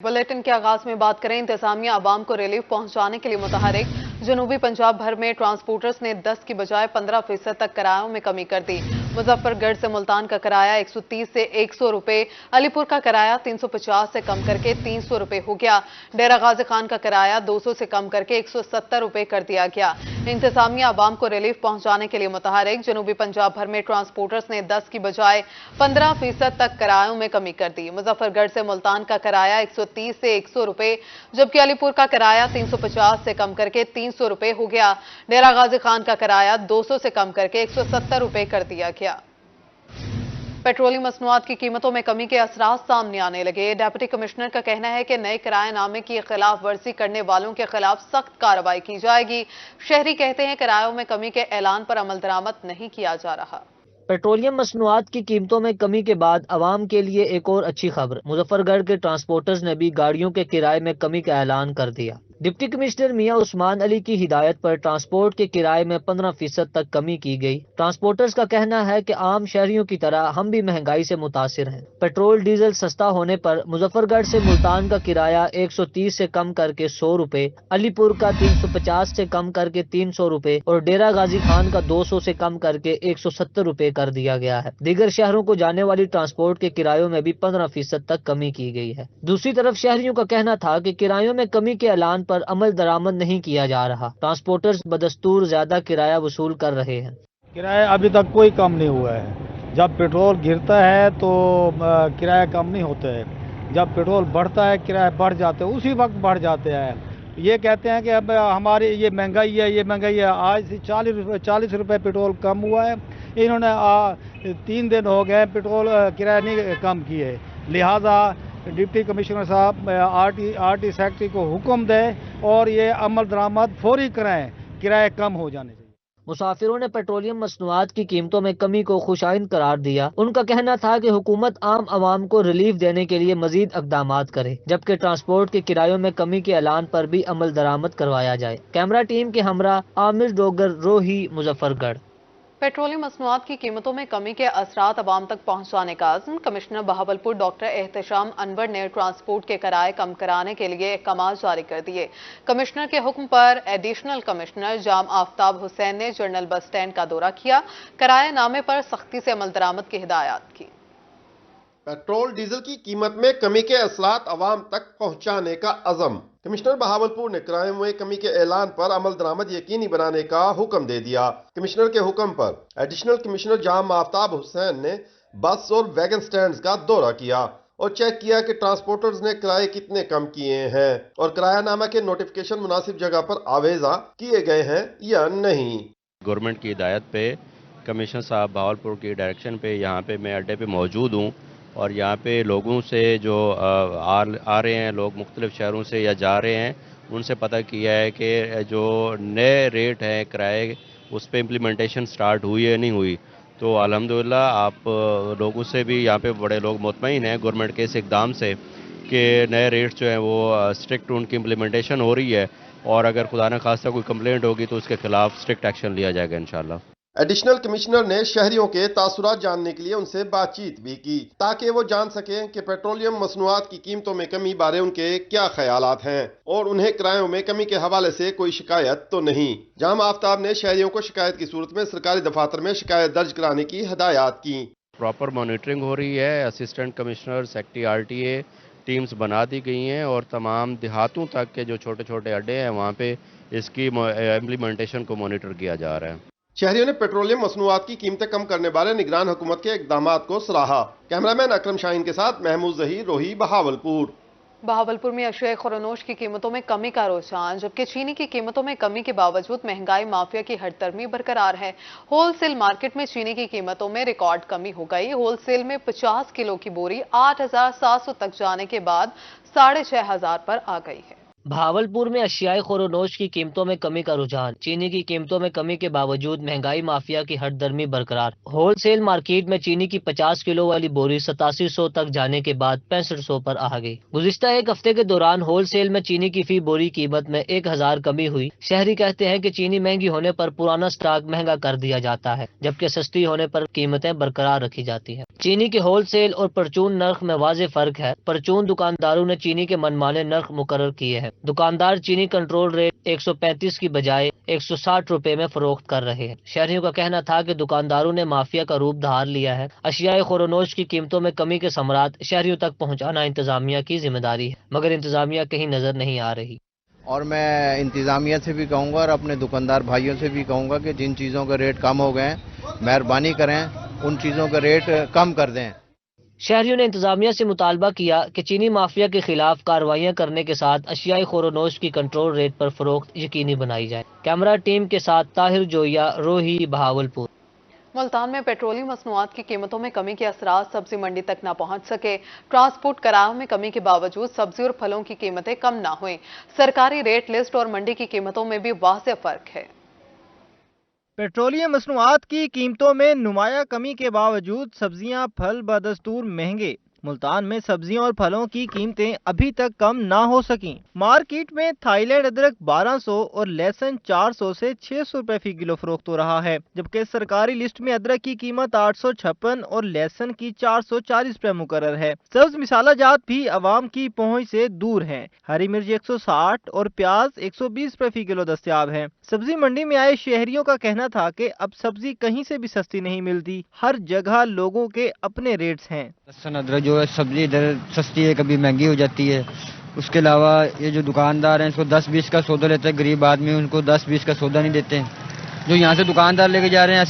Bulletin के आगाज में बात करें, इंतजामिया आवाम को रिलीफ पहुंचाने के लिए मुतहरिक। जनूबी पंजाब भर में ट्रांसपोर्टर्स ने 10 की बजाय 15% तक किरायों में कमी कर दी। मुजफ्फरगढ़ से मुल्तान का किराया 130 से 100 रुपए, अलीपुर का किराया 350 से कम करके 300 रुपए हो गया। डेरा गाजी खान का किराया 200 से कम करके 170 रुपए कर दिया गया। इंतजामिया आवाम को रिलीफ पहुंचाने के लिए मुतहरिक। जनूबी पंजाब भर में ट्रांसपोर्टर्स ने 10 की बजाय 15% तक किरायों में कमी कर दी। मुजफ्फरगढ़ से मुल्तान का किराया 130 से 100 रुपए, जबकि अलीपुर का किराया 350 से कम करके 300 रुपए हो गया। डेरा गाजी खान का किराया 200 से कम करके 170 रुपए कर दिया गया। पेट्रोलियम मसनूआत की कीमतों में कमी के असरात सामने आने लगे। डिप्टी कमिश्नर का कहना है कि नए किराएनामे की खिलाफ वर्जी करने वालों के खिलाफ सख्त कार्रवाई की जाएगी। शहरी कहते हैं किरायों में कमी के ऐलान पर अमल दरामद नहीं किया जा रहा। पेट्रोलियम मसनूआत की कीमतों में कमी के बाद आवाम के लिए एक और अच्छी खबर। मुजफ्फरगढ़ के ट्रांसपोर्टर्स ने भी गाड़ियों के किराए में कमी का ऐलान कर दिया। डिप्टी कमिश्नर मियां उस्मान अली की हिदायत पर ट्रांसपोर्ट के किराए में 15% तक कमी की गई। ट्रांसपोर्टर्स का कहना है कि आम शहरियों की तरह हम भी महंगाई से मुतासिर हैं। पेट्रोल डीजल सस्ता होने पर मुजफ्फरगढ़ से मुल्तान का किराया 130 से कम करके 100 रुपए, अलीपुर का 350 से कम करके 300 रुपए और डेरा गाजी खान का 200 से कम करके 170 रुपए कर दिया गया है। दीगर शहरों को जाने वाली ट्रांसपोर्ट के किरायों में भी 15% तक कमी की गई है। दूसरी तरफ शहरियों का कहना था कि किरायों में कमी के ऐलान पर अमल दरामद नहीं किया जा रहा। ट्रांसपोर्टर्स बदस्तूर ज्यादा किराया वसूल कर रहे हैं। किराया अभी तक कोई कम नहीं हुआ है। जब पेट्रोल गिरता है तो किराया कम नहीं होता है, जब पेट्रोल बढ़ता है किराया बढ़ जाते हैं, उसी वक्त बढ़ जाते हैं। ये कहते हैं कि अब हमारी ये महंगाई है। आज से 40 रुपये पेट्रोल कम हुआ है। इन्होंने 3 दिन हो गए पेट्रोल किराया नहीं कम किए। लिहाजा डिप्टी कमिश्नर साहब आरटी सेक्रेटरी को हुक्म दें और ये अमल दरामद फौरी कराएं, किराए कम हो जाने चाहिए। मुसाफिरों ने पेट्रोलियम मसनूआत की कीमतों में कमी को खुशाइन करार दिया। उनका कहना था कि हुकूमत आम आवाम को रिलीफ देने के लिए मजीद इक़दामात करे, जबकि ट्रांसपोर्ट के किरायों में कमी के ऐलान पर भी अमल दरामद करवाया जाए। कैमरा टीम के हमरा आमिर डोगर, रोही, मुजफ्फरगढ़। पेट्रोलियम मसनूआत की कीमतों में कमी के असरात अवाम तक पहुंचाने का अज़्म। कमिश्नर बहावलपुर डॉक्टर एहतशाम अनवर ने ट्रांसपोर्ट के किराए कम कराने के लिए अहकाम जारी कर दिए। कमिश्नर के हुक्म पर एडिशनल कमिश्नर जाम आफ्ताब हुसैन ने जनरल बस स्टैंड का दौरा किया। किराएनामे पर सख्ती से अमल दरामद की हिदायत की। पेट्रोल डीजल की कीमत में कमी के असरात अवाम तक पहुंचाने का अज़म। कमिश्नर बहावलपुर ने किराए में कमी के ऐलान पर अमल दरामद यकीनी बनाने का हुक्म दे दिया। कमिश्नर के हुक्म पर एडिशनल कमिश्नर जाम आफ्ताब हुसैन ने बस और वैगन स्टैंड्स का दौरा किया और चेक किया कि ट्रांसपोर्टर्स ने किराए कितने कम किए हैं और किरायानामा के नोटिफिकेशन मुनासिब जगह पर आवेजा किए गए हैं या नहीं। गवर्नमेंट की हिदायत पे कमिश्नर साहब बहावलपुर की डायरेक्शन पे यहाँ पे मैं अड्डे पे मौजूद हूँ और यहाँ पे लोगों से जो आ रहे हैं, लोग मुख्तलिफ शहरों से या जा रहे हैं, उनसे पता किया है कि जो नए रेट हैं किराए उस पर इम्प्लीमेंटेशन स्टार्ट हुई है नहीं हुई। तो अल्हम्दुलिल्लाह आप लोगों से भी यहाँ पे बड़े लोग मुतमईन हैं गवर्नमेंट के इस इक़दाम से कि नए रेट्स जो हैं वो स्ट्रिक्ट उनकी इम्प्लीमेंटेशन हो रही है और अगर खुदा न खास्ता कोई कंप्लेंट होगी तो उसके खिलाफ स्ट्रिक्ट एक्शन लिया जाएगा इंशाल्लाह। एडिशनल कमिश्नर ने शहरियों के तासुरात जानने के लिए उनसे बातचीत भी की ताकि वो जान सकें कि पेट्रोलियम मसनूआत की कीमतों में कमी बारे उनके क्या ख्यालात हैं और उन्हें किरायों में कमी के हवाले से कोई शिकायत तो नहीं। जाम आफ्ताब ने शहरियों को शिकायत की सूरत में सरकारी दफातर में शिकायत दर्ज कराने की हिदायत की। प्रॉपर मॉनिटरिंग हो रही है, assistant commissioner, secretary RTA teams बना दी गई हैं और तमाम देहातों तक के जो छोटे छोटे अड्डे हैं वहाँ पे इसकी इम्प्लीमेंटेशन को मॉनिटर किया जा रहा है। शहरियों ने पेट्रोलियम मसनूआत की कीमतें कम करने वाले निगरान हुकूमत के इक़दामात को सराहा। कैमरामैन अकरम शाहीन के साथ महमूद ज़हीर, रोही, बहावलपुर। बहावलपुर में अशिया खुरनोश की कीमतों में कमी का रुझान, जबकि चीनी की कीमतों में कमी के बावजूद महंगाई माफिया की हड़तरमी बरकरार है। होलसेल मार्केट में चीनी की कीमतों में रिकॉर्ड कमी हो गई। होलसेल में 50 किलो की बोरी 8,700 तक जाने के बाद 6,500 पर आ गई है। बहावलपुर में अशियाई खोरोनोश की कीमतों में कमी का रुझान। चीनी की कीमतों में कमी के बावजूद महंगाई माफिया की हठधर्मी बरकरार। होलसेल मार्केट में चीनी की 50 किलो वाली बोरी 8700 तक जाने के बाद 6500 पर आ गई। गुज़िश्ता एक हफ्ते के दौरान होलसेल में चीनी की फी बोरी कीमत में 1000 कमी हुई। शहरी कहते हैं कि चीनी महंगी होने पर पुराना स्टॉक महंगा कर दिया जाता है, जबकि सस्ती होने पर कीमतें बरकरार रखी जाती है। चीनी के होलसेल और परचून नर्क में वाज़ेह फर्क है। परचून दुकानदारों ने चीनी के मनमाने नर्क मुकर्रर किए हैं। दुकानदार चीनी कंट्रोल रेट 135 की बजाय 160 रुपए में फरोख्त कर रहे हैं। शहरियों का कहना था कि दुकानदारों ने माफिया का रूप धार लिया है। अशियाए खोरोनोश की कीमतों में कमी के समरात शहरियों तक पहुंचाना इंतजामिया की जिम्मेदारी है, मगर इंतजामिया कहीं नजर नहीं आ रही। और मैं इंतजामिया से भी कहूँगा और अपने दुकानदार भाइयों से भी कहूँगा कि जिन चीज़ों के रेट कम हो गए हैं, मेहरबानी करें उन चीज़ों के रेट कम कर दें। शहरियों ने इंतजामिया से मुतालबा किया कि चीनी माफिया के खिलाफ कार्रवाइयां करने के साथ अशियाई खोरोनोश की कंट्रोल रेट पर फरोख्त यकीनी बनाई जाए। कैमरा टीम के साथ ताहिर जोया, रोही, बहावलपुर। मुल्तान में पेट्रोलियम मसनूआत की कीमतों में कमी के असरात सब्जी मंडी तक न पहुंच सके। ट्रांसपोर्ट किरायों में कमी के बावजूद सब्जी और फलों की कीमतें कम न हुई। सरकारी रेट लिस्ट और मंडी की कीमतों में भी वाज़ेह फर्क है। पेट्रोलियम मसनूआत की कीमतों में नुमाया कमी के बावजूद सब्जियां फल बदस्तूर महंगे। मुल्तान में सब्जियों और फलों की कीमतें अभी तक कम ना हो सकीं। मार्केट में थाईलैंड अदरक 1200 और लहसुन 400 से 600 रुपए फी किलो फरोख्त हो रहा है, जबकि सरकारी लिस्ट में अदरक की कीमत 856 और लहसुन की 440 रुपए मुकर्रर है। सब्ज मिसाला जात भी आवाम की पहुंच से दूर हैं। हरी मिर्च 160 और प्याज 120 रुपए फी किलो दस्तयाब है। सब्जी मंडी में आए शहरियों का कहना था कि अब सब्जी कहीं से भी सस्ती नहीं मिलती, हर जगह लोगों के अपने रेट्स हैं। लहसुन अदरक जो है सब्जी इधर सस्ती है, कभी महंगी हो जाती है। उसके अलावा ये जो दुकानदार हैं इसको 10-20 का सौदा लेते हैं, गरीब आदमी उनको 10-20 का सौदा नहीं देते हैं। जो यहाँ से दुकानदार लेके जा रहे हैं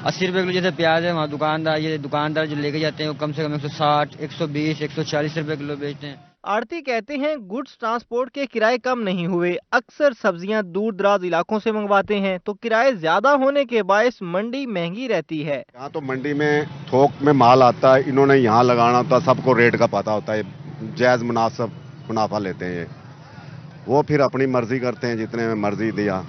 80 रुपए किलो जैसे प्याज है, वहाँ दुकानदार जो लेके जाते हैं वो कम से कम 160, 120, 140 रुपए किलो बेचते हैं। आड़ती कहते हैं गुड्स ट्रांसपोर्ट के किराए कम नहीं हुए। अक्सर सब्जियां दूर दराज इलाकों से मंगवाते हैं तो किराए ज्यादा होने के बायस मंडी महंगी रहती है। यहाँ तो मंडी में थोक में माल आता है, इन्होंने यहाँ लगाना होता है, सबको रेट का पता होता है, जायज मुनासिब मुनाफा लेते हैं। वो फिर अपनी मर्जी करते हैं, जितने में मर्जी दिया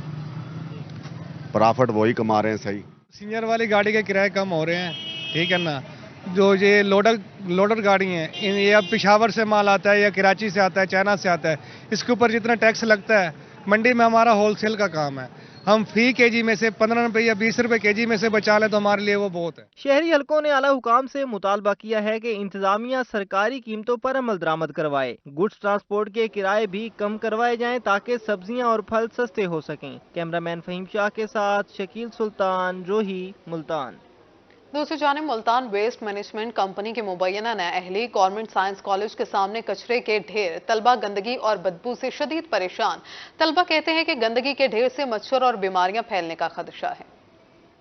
प्रॉफिट वही कमा रहे हैं। सही सीनियर वाली गाड़ी के किराए कम हो रहे हैं, ठीक है ना। जो ये लोडर गाड़ी हैं, ये अब पेशावर से माल आता है या कराची से आता है, चाइना से आता है, इसके ऊपर जितना टैक्स लगता है, मंडी में हमारा होलसेल का काम है, हम फी केजी में से 15 रुपए या 20 रुपए केजी में से बचा लें तो हमारे लिए वो बहुत है। शहरी हलकों ने आला हुकाम से मुतालबा किया है कि इंतजामिया सरकारी कीमतों पर अमल दरामद करवाए। गुड्स ट्रांसपोर्ट के किराए भी कम करवाए जाएं ताकि सब्जियां और फल सस्ते हो सकें। कैमरामैन फहीम शाह के साथ शकील सुल्तान, रोही, मुल्तान। दूसरी जानिब मुल्तान वेस्ट मैनेजमेंट कंपनी के मुबैना नाअहली गवर्नमेंट साइंस कॉलेज के सामने कचरे के ढेर, तलबा गंदगी और बदबू से शदीद परेशान। तलबा कहते हैं कि गंदगी के ढेर से मच्छर और बीमारियां फैलने का खदशा है।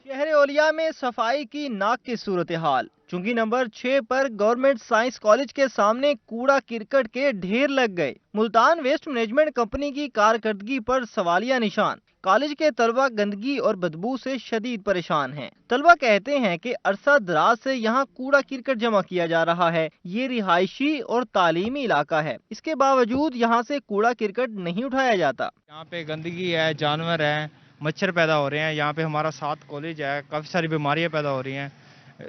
शहर ओलिया में सफाई की नाक की सूरत हाल। चुंगी नंबर 6 पर गवर्नमेंट साइंस कॉलेज के सामने कूड़ा किरकट के ढेर लग गए। मुल्तान वेस्ट मैनेजमेंट कंपनी की कारकर्दगी पर सवालिया निशान। कॉलेज के तलबा गंदगी और बदबू से शदीद परेशान हैं। तलबा कहते हैं कि अरसा दराज से यहाँ कूड़ा किरकट जमा किया जा रहा है। ये रिहायशी और तालीमी इलाका है, इसके बावजूद यहाँ से कूड़ा किरकट नहीं उठाया जाता। यहाँ पे गंदगी है, जानवर हैं, मच्छर पैदा हो रहे हैं। यहाँ पे हमारा 7 कॉलेज है, काफ़ी सारी बीमारियाँ पैदा हो रही हैं,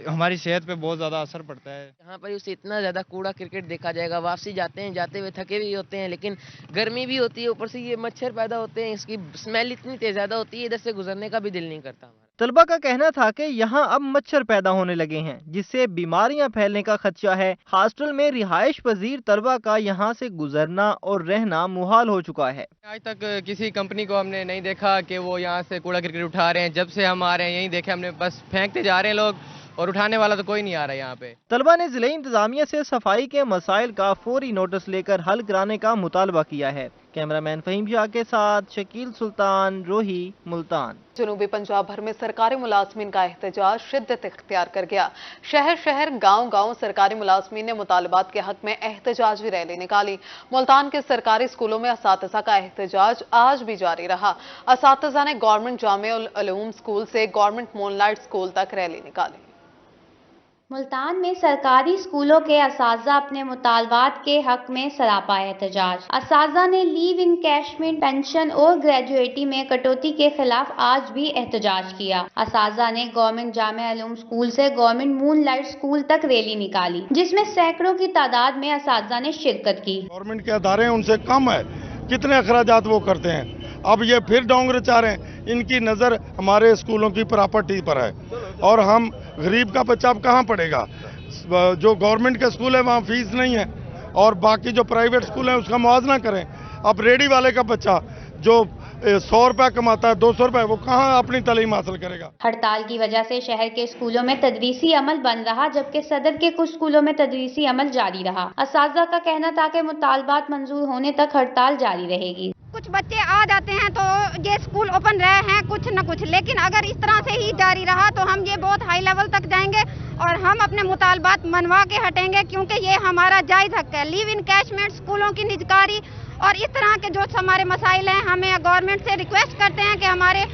हमारी सेहत पे बहुत ज़्यादा असर पड़ता है। यहाँ पर उससे इतना ज़्यादा कूड़ा क्रिकेट देखा जाएगा। वापसी जाते हैं, जाते हुए थके भी होते हैं, लेकिन गर्मी भी होती है, ऊपर से ये मच्छर पैदा होते हैं, इसकी स्मेल इतनी तेज ज़्यादा होती है, इधर से गुजरने का भी दिल नहीं करता हमारा। तलबा का कहना था कि यहाँ अब मच्छर पैदा होने लगे हैं, जिससे बीमारियां फैलने का खदशा है। हॉस्टल में रिहाइश पजीर तलबा का यहाँ से गुजरना और रहना मुहाल हो चुका है। आज तक किसी कंपनी को हमने नहीं देखा कि वो यहाँ से कूड़ा क्रिकेट उठा रहे हैं। जब से हम आ रहे हैं यही देखे हमने, बस फेंकते जा रहे हैं लोग और उठाने वाला तो कोई नहीं आ रहा है यहाँ पे। तलबा ने जिले इंतजामिया से सफाई के मसाइल का फौरी नोटिस लेकर हल कराने का मुतालबा किया है। कैमरामैन फहीम शाह के साथ शकील सुल्तान, रोही, मुल्तान। जनूबी पंजाब भर में सरकारी मुलाजमीन का एहतजाज शिद्दत इख्तियार कर गया। शहर शहर गांव गांव सरकारी मुलाजमीन ने मुतालबात के हक में एहतजाजी रैली निकाली। मुल्तान के सरकारी स्कूलों में असातिज़ा का एहतजाज आज भी जारी रहा। असातिज़ा ने गवर्नमेंट जामिया उल उलूम स्कूल से गवर्नमेंट मूनलाइट स्कूल तक रैली निकाली। मुल्तान में सरकारी स्कूलों के असातिज़ा अपने मुतालबात के हक में सरापा एहतजाज। असातिज़ा ने लीव इनकैशमेंट, पेंशन और ग्रेजुएटी में कटौती के खिलाफ आज भी एहतजाज किया। असातिज़ा ने गवर्नमेंट जामिया उलूम स्कूल से गवर्नमेंट मून लाइट स्कूल तक रैली निकाली, जिसमें सैकड़ों की तादाद में असातिज़ा ने शिरकत की। गवर्नमेंट के अदारे उनसे कम है, कितने अखराजात वो करते हैं, अब ये फिर डोंगर चाह रहे हैं। इनकी नज़र हमारे स्कूलों की प्रॉपर्टी पर है और हम गरीब का बच्चा अब कहाँ पढ़ेगा। जो गवर्नमेंट के स्कूल है वहाँ फीस नहीं है और बाकी जो प्राइवेट स्कूल है उसका मुआवजा करें। अब रेडी वाले का बच्चा जो 100 रुपया कमाता है, 200 रुपये, वो कहाँ अपनी तालीम हासिल करेगा। हड़ताल की वजह से शहर के स्कूलों में तदरीसी अमल बंद रहा, जबकि सदर के कुछ स्कूलों में तदरीसी अमल जारी रहा। असातिज़ा का कहना था कि मुतालबात मंजूर होने तक हड़ताल जारी रहेगी। कुछ बच्चे आ जाते हैं तो ये स्कूल ओपन रहे हैं कुछ न कुछ, लेकिन अगर इस तरह से ही जारी रहा तो हम ये बहुत हाई लेवल तक जाएंगे और हम अपने मुतालबात मनवा के हटेंगे, क्योंकि ये हमारा जायज़ हक है। लीव इनकैशमेंट, स्कूलों की निजकारी और इस तरह के जो हमारे मसाइल हैं, हमें गवर्नमेंट से रिक्वेस्ट करते हैं कि हमारे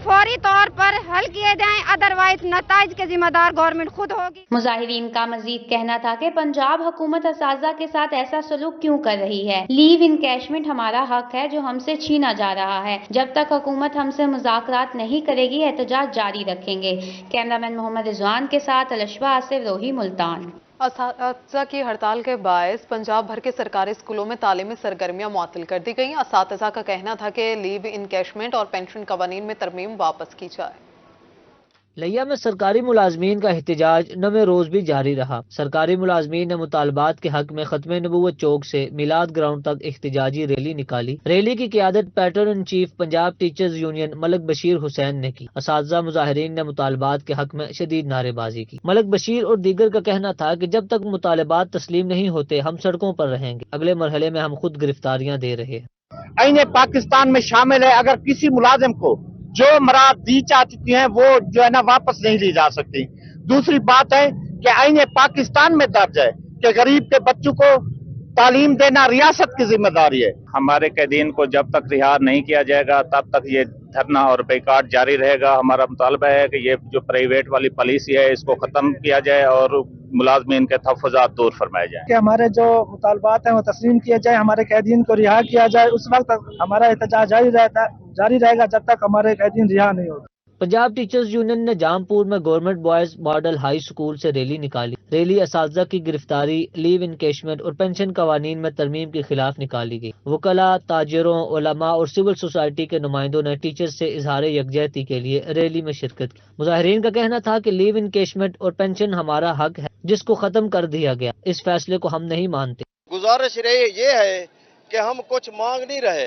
फौरी तौर पर हल किए जाएं, अदरवाइज नताइज के जिम्मेदार गवर्नमेंट खुद होगी। मुजाहिरीन का मजीद कहना था कि पंजाब हुकूमत असातिज़ा के साथ ऐसा सलूक क्यों कर रही है। लीव इनकैशमेंट हमारा हक है जो हमसे छीना जा रहा है। जब तक हुकूमत हमसे मुज़ाकरात नहीं करेगी, एहतजाज जारी रखेंगे। कैमरामैन मोहम्मद रिजवान के साथ अलशबा आसिफ, रोही, मुल्तान। असातिज़ा की हड़ताल के बायस पंजाब भर के सरकारी स्कूलों में तालीमी सरगर्मियां मुअत्तल कर दी गईं। असातिज़ा का कहना था कि लीव इनकैशमेंट और पेंशन कवानीन में तरमीम वापस की जाए। लिया में सरकारी मुलाजमीन का एहतजाज नवे रोज भी जारी रहा। सरकारी मुलाजमीन ने मुतालबात के हक में खत्म नबूवत चौक से मिलाद ग्राउंड तक एहतजाजी रैली निकाली। रैली की क़ियादत patron in chief Punjab teachers union Malik Bashir Hussain ने की। असातिज़ा मुजाहिरीन ने मुतालबात के हक में शदीद नारेबाजी की। मलक बशीर और दीगर का कहना था कि जब तक मुतालबात तस्लीम नहीं होते हम सड़कों पर रहेंगे। अगले मरहले में हम खुद गिरफ्तारियां दे रहे हैं। आईने पाकिस्तान में शामिल है। अगर किसी मुलाजिम को जो मराद दी जा चुकी हैं वो जो है ना वापस नहीं ली जा सकती। दूसरी बात है कि आईने पाकिस्तान में दर्ज है कि गरीब के बच्चों को तालीम देना रियासत की जिम्मेदारी है। हमारे कैदीन को जब तक रिहा नहीं किया जाएगा तब तक ये धरना और बैकाट जारी रहेगा। हमारा मुतालबा है कि ये जो प्राइवेट वाली पॉलिसी है इसको खत्म किया जाए और मुलाजमीन के तहफ़्फ़ुज़ात दूर फरमाए जाए। कि हमारे जो मुतालबात हैं वो तस्लीम किए जाए, हमारे कैदीन को रिहा किया जाए। उस वक्त तक हमारा एहतजाज जारी रहेगा जब तक हमारे कैदीन रिहा नहीं होगा। पंजाब टीचर्स यूनियन ने जामपुर में government boys model high school से रैली निकाली। रैली असातिज़ा की गिरफ्तारी, लीव इनकैशमेंट और पेंशन कवानीन में तरमीम के खिलाफ निकाली गई। वकला, ताजिरों, उलमा और सिविल सोसाइटी के नुमाइंदों ने टीचर्स से इजहार यकजहती के लिए रैली में शिरकत की। मुजाहिरीन का कहना था कि लीव इनकैशमेंट और पेंशन हमारा हक है जिसको खत्म कर दिया गया। इस फैसले को हम नहीं मानते। गुजारिश ये है कि हम कुछ मांग नहीं रहे,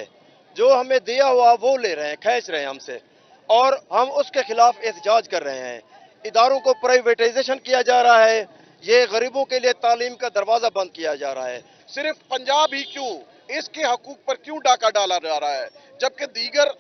जो हमें दिया हुआ वो ले रहे हैं, खींच रहे हैं हमसे और हम उसके खिलाफ एहतजाज कर रहे हैं। इदारों को प्राइवेटाइजेशन किया जा रहा है, ये गरीबों के लिए तालीम का दरवाजा बंद किया जा रहा है। सिर्फ पंजाब ही क्यों, इसके हकूक पर क्यों डाका डाला जा रहा है, जबकि दीगर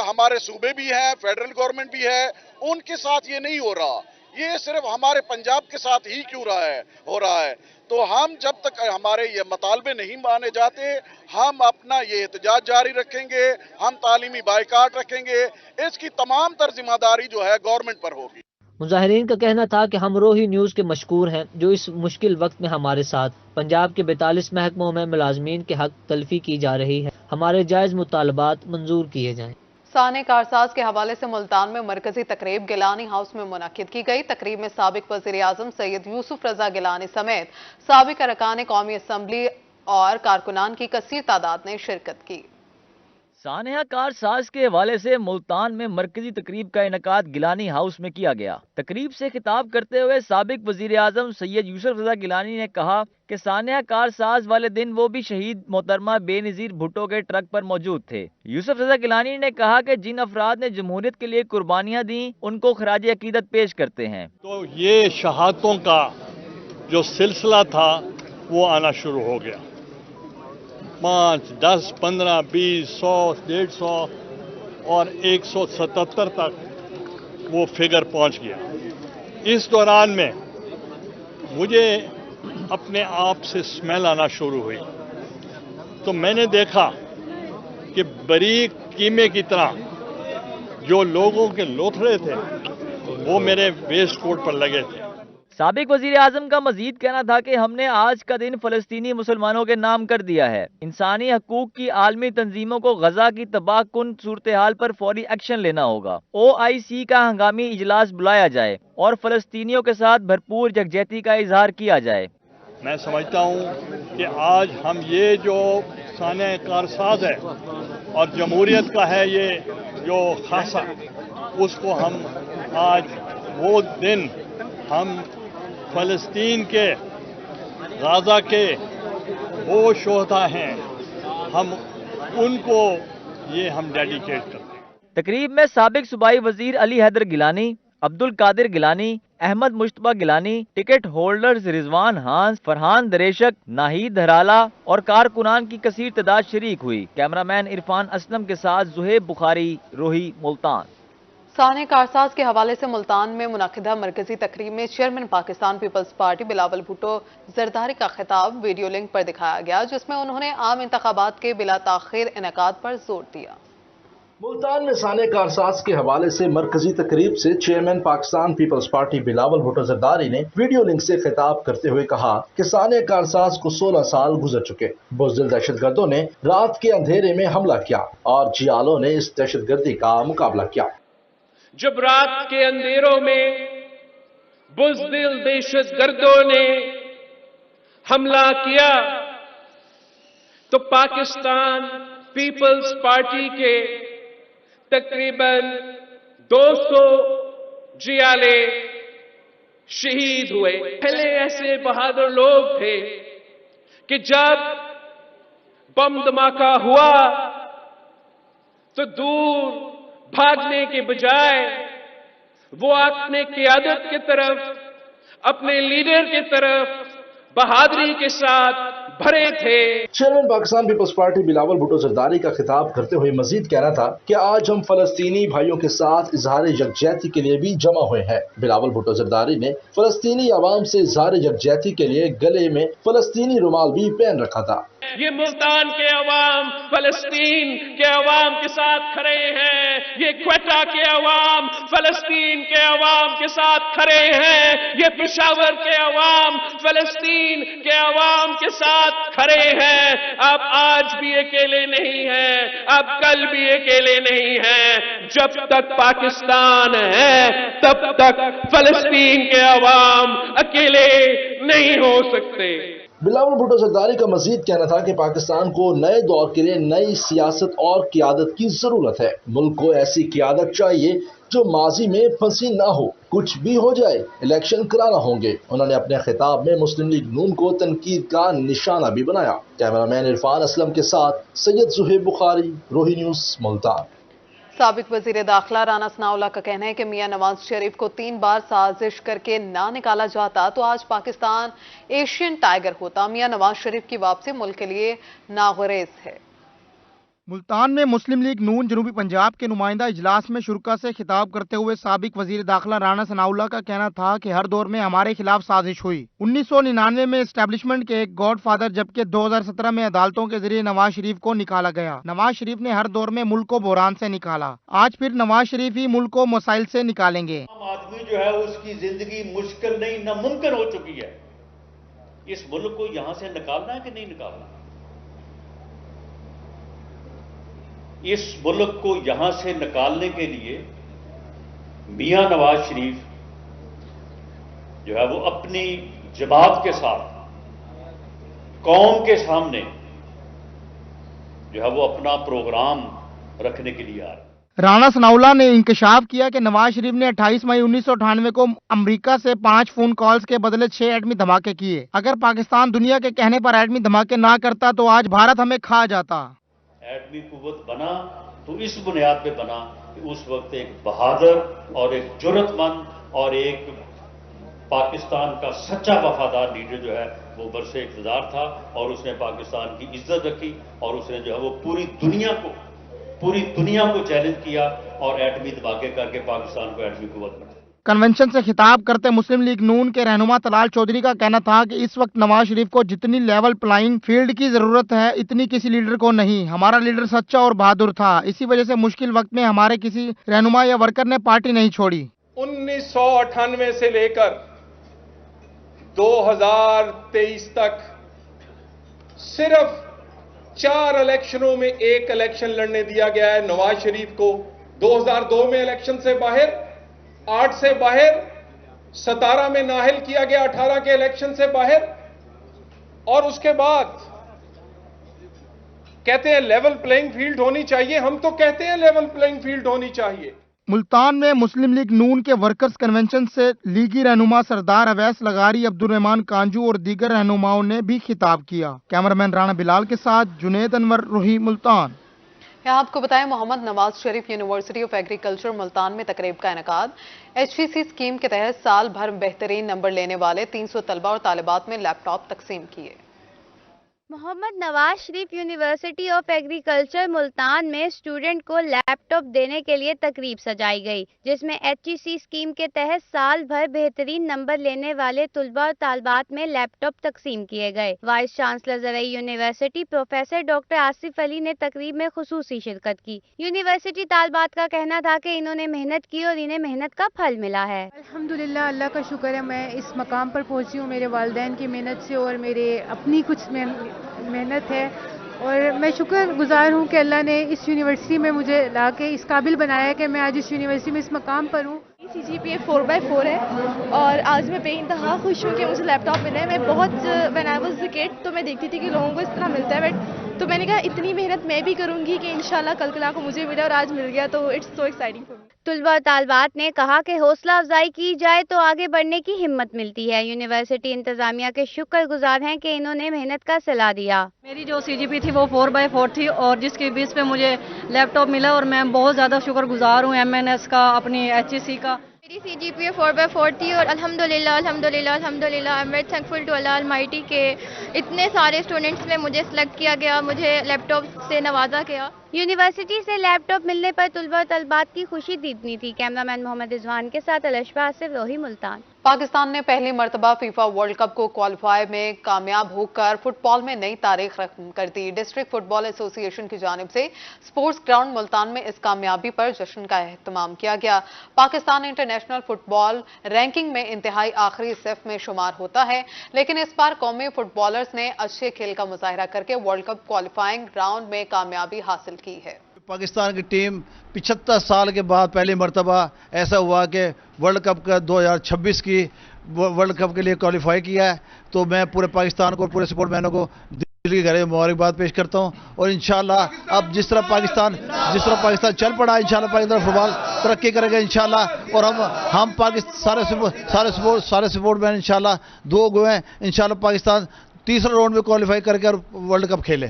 हमारे सूबे भी हैं, फेडरल गवर्नमेंट भी है, उनके साथ ये नहीं हो रहा। ये सिर्फ हमारे पंजाब के साथ ही क्यों हो रहा है। तो हम जब तक हमारे ये मतालबे नहीं माने जाते हम अपना ये एहतजाज जारी रखेंगे, हम तालीमी बाइकाट रखेंगे। इसकी तमाम तर जिम्मेदारी जो है गवर्नमेंट पर होगी। मुजाहिरीन का कहना था कि हम रोही न्यूज़ के मशकूर हैं जो इस मुश्किल वक्त में हमारे साथ। पंजाब के 42 महकमों में मुलाजमीन के हक तलफी की जा रही है। हमारे जायज़ मुतालबात मंजूर किए जाएं। साने कारसाज के हवाले से मुल्तान में मरकजी तकरीब गिलानी हाउस में मुनक्किद की गई। तकरीब में साबिक वज़ीर आज़म सैयद यूसुफ रजा गिलानी समेत साबिक अरकान कौमी असम्बली और कारकुनान की कसीर तादाद ने शिरकत की। सानेहा कारसाज के हवाले से मुल्तान में मरकजी तकरीब का इनकाद गिलानी हाउस में किया गया। तकरीब से खिताब करते हुए साबिक वजीर आजम सैयद यूसुफ रजा गिलानी ने कहा कि सानेहा कारसाज वाले दिन वो भी शहीद मोहतरमा बेनज़ीर भुट्टो के ट्रक पर मौजूद थे। यूसुफ रजा गिलानी ने कहा कि जिन अफराद ने जमहूरियत के लिए कुर्बानियाँ दी उनको खराज अकीदत पेश करते हैं। तो ये शहादतों का जो सिलसिला था वो आना शुरू हो गया। 5, 10, 15, 20, 100, 150 और 177 तक वो फिगर पहुंच गया। इस दौरान में मुझे अपने आप से स्मेल आना शुरू हुई तो मैंने देखा कि बारीक कीमे की तरह जो लोगों के लोथड़े थे वो मेरे वेस्ट कोट पर लगे थे। سابق وزیر اعظم کا مزید کہنا تھا کہ ہم نے آج کا دن فلسطینی مسلمانوں کے نام کر دیا ہے. انسانی حقوق کی عالمی تنظیموں کو غزہ کی تباہ کن صورتحال پر فوری ایکشن لینا ہوگا. OIC کا ہنگامی اجلاس بلایا جائے اور فلسطینیوں کے ساتھ بھرپور یکجہتی کا اظہار کیا جائے. میں سمجھتا ہوں کہ آج ہم یہ جو سانحہ کارساز ہے اور جمہوریت کا ہے یہ جو خاصہ، اس کو ہم آج وہ دن ہم فلسطین کے غزہ کے وہ شہداء ہیں، ہم ان کو یہ ہم ڈیڈیکیٹ کرتے ہیں. تقریب میں سابق صوبائی وزیر علی حیدر گیلانی، عبد القادر گیلانی، احمد مشتبہ گیلانی، ٹکٹ ہولڈرز رضوان ہانس، فرحان دریشک، ناہید دھرالا اور کارکنان کی کثیر تعداد شریک ہوئی. کیمرامین عرفان اسلم کے ساتھ زہیب بخاری، روہی، ملتان. سانحہ کارساز کے حوالے سے ملتان میں منعقدہ مرکزی تقریب میں chairman Pakistan Peoples Party Bilawal Bhutto Zardari کا خطاب ویڈیو لنک پر دکھایا گیا، جس میں انہوں نے عام انتخابات کے بلا تاخیر انعقاد پر زور دیا. ملتان میں سانحہ کارساز کے حوالے سے مرکزی تقریب سے chairman Pakistan Peoples Party Bilawal Bhutto Zardari نے ویڈیو لنک سے خطاب کرتے ہوئے کہا کہ سانحہ کارساز کو 16 سال گزر چکے. بزدل دہشت گردوں نے رات کے اندھیرے میں حملہ کیا اور جیالوں نے اس دہشت گردی کا مقابلہ کیا. جب رات کے اندھیروں میں بزدل دہشت گردوں نے حملہ کیا تو پاکستان پیپلز پارٹی کے تقریباً 200 جیالے شہید ہوئے. پہلے ایسے بہادر لوگ تھے کہ جب بم دھماکہ ہوا تو دور بھاگنے کے بجائے وہ اپنے قیادت کی طرف، اپنے لیڈر کی طرف بہادری کے ساتھ بھرے تھے. Chairman Pakistan Peoples Party Bilawal Bhutto Zardari کا خطاب کرتے ہوئے مزید کہنا تھا کہ آج ہم فلسطینی بھائیوں کے ساتھ اظہار یکجہتی کے لیے بھی جمع ہوئے ہیں. بلاول بھٹو زرداری نے فلسطینی عوام سے اظہار یکجہتی کے لیے گلے میں فلسطینی رومال بھی پہن رکھا تھا. یہ ملتان کے عوام فلسطین کے عوام کے ساتھ کھڑے ہیں، یہ کوئٹہ کے عوام فلسطین کے عوام کے ساتھ کھڑے ہیں، یہ پشاور کے عوام فلسطین کے عوام کے ساتھ کھڑے ہیں. اب آج بھی اکیلے نہیں ہیں، اب کل بھی اکیلے نہیں ہیں. جب تک پاکستان ہے تب تک فلسطین کے عوام اکیلے نہیں ہو سکتے. بلاول بھٹو زرداری کا مزید کہنا تھا کہ پاکستان کو نئے دور کے لیے نئی سیاست اور قیادت کی ضرورت ہے. ملک کو ایسی قیادت چاہیے جو ماضی میں پھنسی نہ ہو. کچھ بھی ہو جائے الیکشن کرانا ہوں گے. انہوں نے اپنے خطاب میں مسلم لیگ نون کو تنقید کا نشانہ بھی بنایا. کیمرامین عرفان اسلم کے ساتھ سید زہیب بخاری، روہی نیوز، ملتان. سابق وزیر داخلہ رانا ثناءاللہ کا کہنا ہے کہ میاں نواز شریف کو 3 بار سازش کر کے نہ نکالا جاتا تو آج پاکستان ایشین ٹائیگر ہوتا. میاں نواز شریف کی واپسی ملک کے لیے ناگزیر ہے. ملتان میں مسلم لیگ نون جنوبی پنجاب کے نمائندہ اجلاس میں شرکا سے خطاب کرتے ہوئے سابق وزیر داخلہ رانا ثناءاللہ کا کہنا تھا کہ ہر دور میں ہمارے خلاف سازش ہوئی. 1999 میں اسٹیبلشمنٹ کے ایک گاڈ فادر جبکہ 2017 میں عدالتوں کے ذریعے نواز شریف کو نکالا گیا. نواز شریف نے ہر دور میں ملک کو بحران سے نکالا. آج پھر نواز شریف ہی ملک کو مسائل سے نکالیں گے. آدمی جو ہے اس کی زندگی مشکل نہیں ناممکن ہو چکی ہے. اس ملک کو یہاں سے نکالنا ہے کہ نہیں نکالنا؟ اس ملک کو یہاں سے نکالنے کے لیے میاں نواز شریف جو ہے وہ اپنی جماعت کے ساتھ قوم کے سامنے جو ہے وہ اپنا پروگرام رکھنے کے لیے آ رہے ہیں. رانا ثناءاللہ نے انکشاف کیا کہ نواز شریف نے 28 مئی 1998 کو امریکہ سے 5 فون کالز کے بدلے 6 ایٹمی دھماکے کیے. اگر پاکستان دنیا کے کہنے پر ایٹمی دھماکے نہ کرتا تو آج بھارت ہمیں کھا جاتا. ایٹمی قوت بنا تو اس بنیاد پہ بنا کہ اس وقت ایک بہادر اور ایک جرأت مند اور ایک پاکستان کا سچا وفادار لیڈر جو ہے وہ برسر اقتدار تھا اور اس نے پاکستان کی عزت رکھی اور اس نے جو ہے وہ پوری دنیا کو چیلنج کیا اور ایٹمی دھماکے کر کے پاکستان کو ایٹمی قوت بنا. کنونشن سے خطاب کرتے مسلم لیگ نون کے رہنما طلال چودھری کا کہنا تھا کہ اس وقت نواز شریف کو جتنی لیول پلائنگ فیلڈ کی ضرورت ہے اتنی کسی لیڈر کو نہیں. ہمارا لیڈر سچا اور بہادر تھا. اسی وجہ سے مشکل وقت میں ہمارے کسی رہنما یا ورکر نے پارٹی نہیں چھوڑی. 1998 سے لے کر 2023 तक सिर्फ 4 इलेक्शनों में एक इलेक्शन लड़ने दिया गया है नवाज शरीफ को। 2002 में इलेक्शन से बाहर, 8 से बाहर, 17 में नाअहल किया गया, 18 के इलेक्शन से बाहर, और उसके बाद कहते हैं लेवल प्लेइंग फील्ड होनी चाहिए। हम तो कहते हैं लेवल प्लेइंग फील्ड होनी चाहिए। मुल्तान में मुस्लिम लीग नून के वर्कर्स कन्वेंशन से लीगी रहनुमा सरदार अवैस लगारी, अब्दुल रहमान कांजू और दीगर रहनुमाओं ने भी खिताब किया। कैमरामैन राणा बिलाल के साथ जुनेद अनवर, रूही, मुल्तान। यहाँ आपको बताएं, Mohammad Nawaz Sharif university of agriculture Multan में तकरीब का इनेकाद। HVC स्कीम के तहत साल भर बेहतरीन नंबर लेने वाले 300 तलबा और तालिबात में लैपटॉप तकसीम किए। Mohammad Nawaz Sharif university of agriculture Multan में स्टूडेंट को लैपटॉप देने के लिए तकरीब सजाई गई, जिसमें HEC स्कीम के तहत साल भर बेहतरीन नंबर लेने वाले तुलबा और तालबात में लैपटॉप तकसीम किए गए। वाइस चांसलर ज़रई university professor doctor Asif Ali ने तकरीब में खुसूसी शिरकत की। यूनिवर्सिटी तालबात का कहना था कि इन्होंने मेहनत की और इन्हें मेहनत का फल मिला है। अल्हम्दुलिल्लाह, अल्लाह का शुक्र है मैं इस मकाम पर पहुंची हूँ मेरे वालिदैन की मेहनत से और मेरे अपनी कुछ मेहनत है, और मैं शुक्रगुजार हूँ कि अल्लाह ने इस यूनिवर्सिटी में मुझे लाके इस काबिल बनाया कि मैं आज इस यूनिवर्सिटी में इस मकाम पर हूँ। CGPA 4/4 है और आज मैं बेइंतहा खुश हूँ कि मुझे लैपटॉप मिला है। मैं बहुत when I was a kid तो मैं देखती थी कि लोगों को इस तरह मिलता है, बट तो मैंने कहा इतनी मेहनत मैं भी करूँगी कि इंशाल्लाह कल को मुझे मिला और आज मिल गया, तो it's so exciting for me. तुलबा तालबात ने कहा कि हौसला अफजाई की जाए तो आगे बढ़ने की हिम्मत मिलती है। यूनिवर्सिटी इंतजामिया के शुक्रगुजार हैं कि इन्होंने मेहनत का सलाह दिया। मेरी जो CGP थी वो 4/4 थी और जिसकी बेस पे मुझे लैपटॉप मिला और मैं बहुत ज़्यादा शुक्रगुजार हूँ MNS का, अपनी HEC का। मेरी CGPA 4/4 थी और अल्हम्दुलिल्लाह I am very thankful to Allah almighty के इतने सारे स्टूडेंट्स में मुझे सिलेक्ट किया गया, मुझे लैपटॉप से नवाजा गया। यूनिवर्सिटी से लैपटॉप मिलने पर तुलबा तलबात की खुशी दीपनी थी। कैमरामैन मोहम्मद रिजवान के साथ अलशफा आसिफ, रोही, मुल्तान। पाकिस्तान ने पहली मरतबा फीफा वर्ल्ड कप को क्वालिफाई में कामयाब होकर फुटबॉल में नई तारीख रकम कर दी। डिस्ट्रिक्ट फुटबॉल एसोसिएशन की जानिब से स्पोर्ट्स ग्राउंड मुल्तान में इस कामयाबी पर जश्न का एहतमाम किया गया। पाकिस्तान इंटरनेशनल फुटबॉल रैंकिंग में इंतहाई आखिरी सिफ में शुमार होता है, लेकिन इस बार कौमी फुटबॉलर्स ने अच्छे खेल का मुजाहिरा करके वर्ल्ड कप क्वालिफाइंग राउंड में कामयाबी हासिल की है। पाकिस्तान की टीम 75 साल के बाद पहली मरतबा ऐसा हुआ कि वर्ल्ड कप का 2026 की वर्ल्ड कप के लिए क्वालिफाई किया है, तो मैं पूरे पाकिस्तान को, पूरे सपोर्ट मैनों को दिल की गहराई मुबारकबाद पेश करता हूं। और इंशाल्लाह अब जिस तरह पाकिस्तान चल पड़ा, इंशाल्लाह पाकिस्तान फुटबॉल तरक्की करेगा इंशाल्लाह। और हम पाकिस्तान सारे सपोर्ट मैन इंशाल्लाह दो गए हैं, इंशाल्लाह पाकिस्तान तीसरा राउंड में क्वालिफाई करके और वर्ल्ड कप खेले।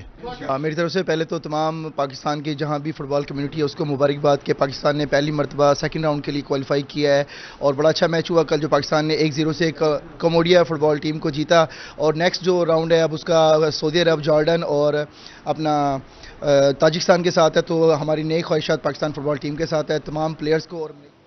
मेरी तरफ से पहले तो तमाम पाकिस्तान की जहां भी फुटबॉल कम्युनिटी है उसको मुबारकबाद कि पाकिस्तान ने पहली मरतबा सेकंड राउंड के लिए क्वालिफाई किया है और बड़ा अच्छा मैच हुआ कल, जो पाकिस्तान ने 1-0 से कम्बोडिया फुटबॉल टीम को जीता। और नेक्स्ट जो राउंड है अब उसका सऊदी अरब, जॉर्डन और अपना ताजिकिस्तान के साथ है, तो हमारी नई ख्वाहिशात पाकिस्तान फुटबॉल टीम के साथ है। तमाम प्लेयर्स को और